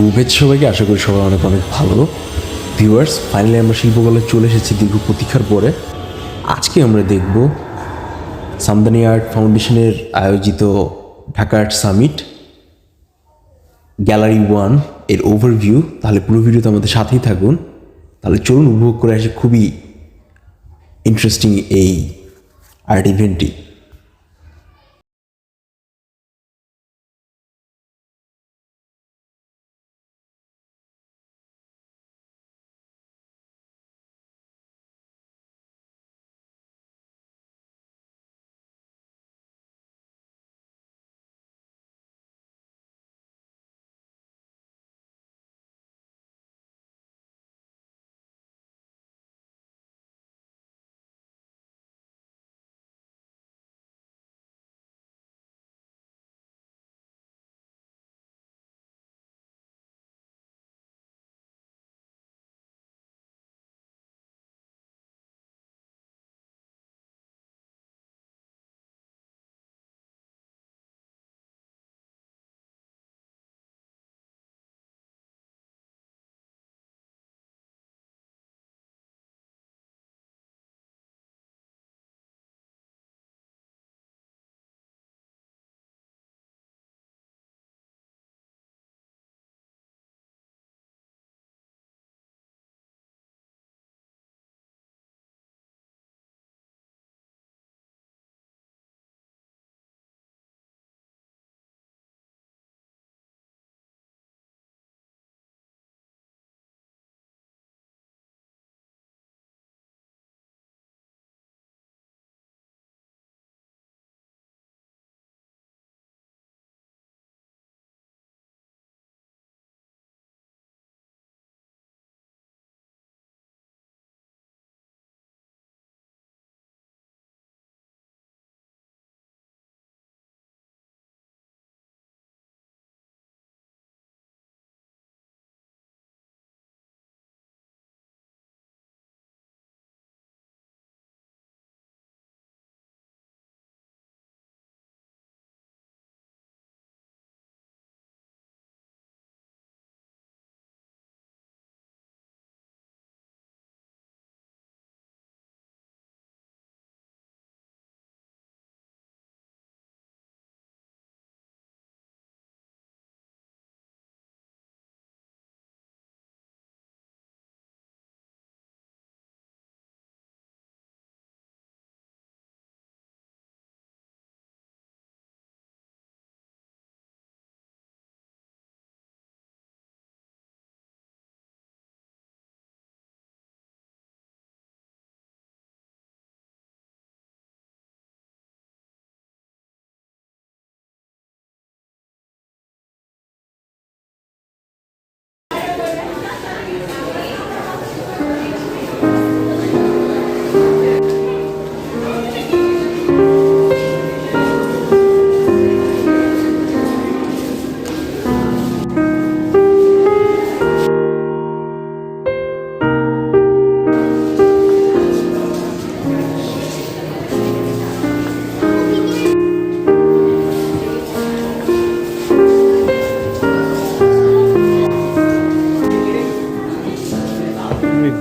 শুভেচ্ছা সবাইকে, আশা করি সবাই অনেক অনেক ভালো। ভিউয়ার্স, ফাইনালি আমরা শিল্পকলায় চলে এসেছি দীর্ঘ প্রতীক্ষার পরে। আজকে আমরা দেখব সামদানি আর্ট ফাউন্ডেশনের আয়োজিত ঢাকা আর্ট সামিট গ্যালারি 1 এর ওভারভিউ। তাহলে পুরো ভিডিওতে আমাদের সাথেই থাকুন। তাহলে চলুন উপভোগ করে আসি খুবই ইন্টারেস্টিং এই আর্ট ইভেন্টটি।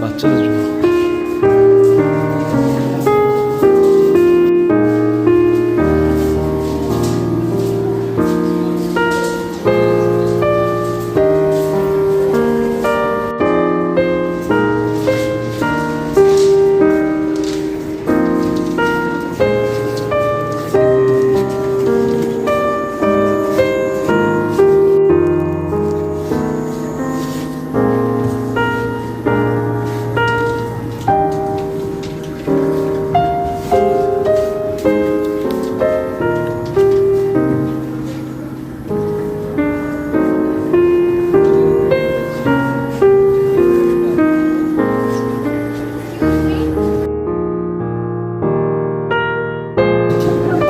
বাচ্চাদের জন্য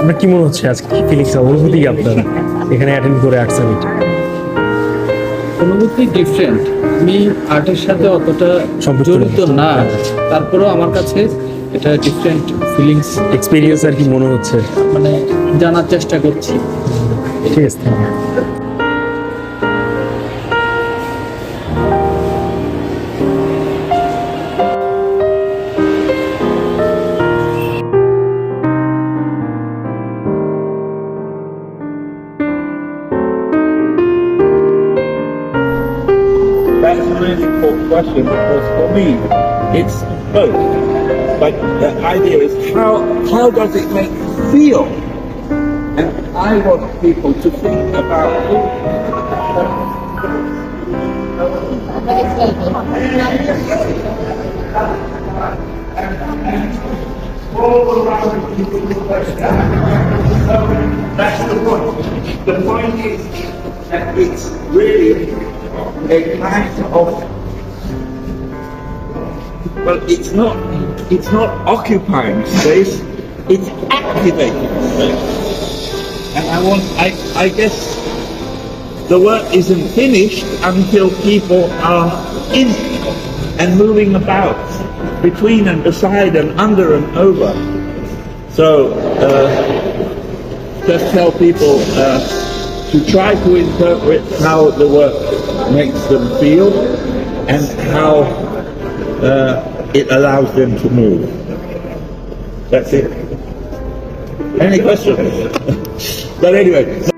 আপনার কি মনে হচ্ছে আজকে কি ফিলিংস, অনুভূতি আপনার এখানে অ্যাটেন্ড করে আর্ট সামিট? অনুভূতি ডিফারেন্ট। আমি আর্টের সাথে অতটা জড়িত না, তারপরেও আমার কাছে এটা ডিফারেন্ট ফিলিংস এক্সপিরিয়েন্স আর কি মনে হচ্ছে, মানে জানার চেষ্টা করছি। ঠিক আছে। difficult question because for me, it's both. But the idea is how does it make you feel? And I want people to think about that's the point. The point is that it's really a kind of, well, it's not occupying space, it's activating space. And I guess the work isn't finished until people are in it and moving about between and beside and under and over. So just tell people to try to interpret how the work makes them feel and how it allows them to move. That's it. Any questions? But anyway,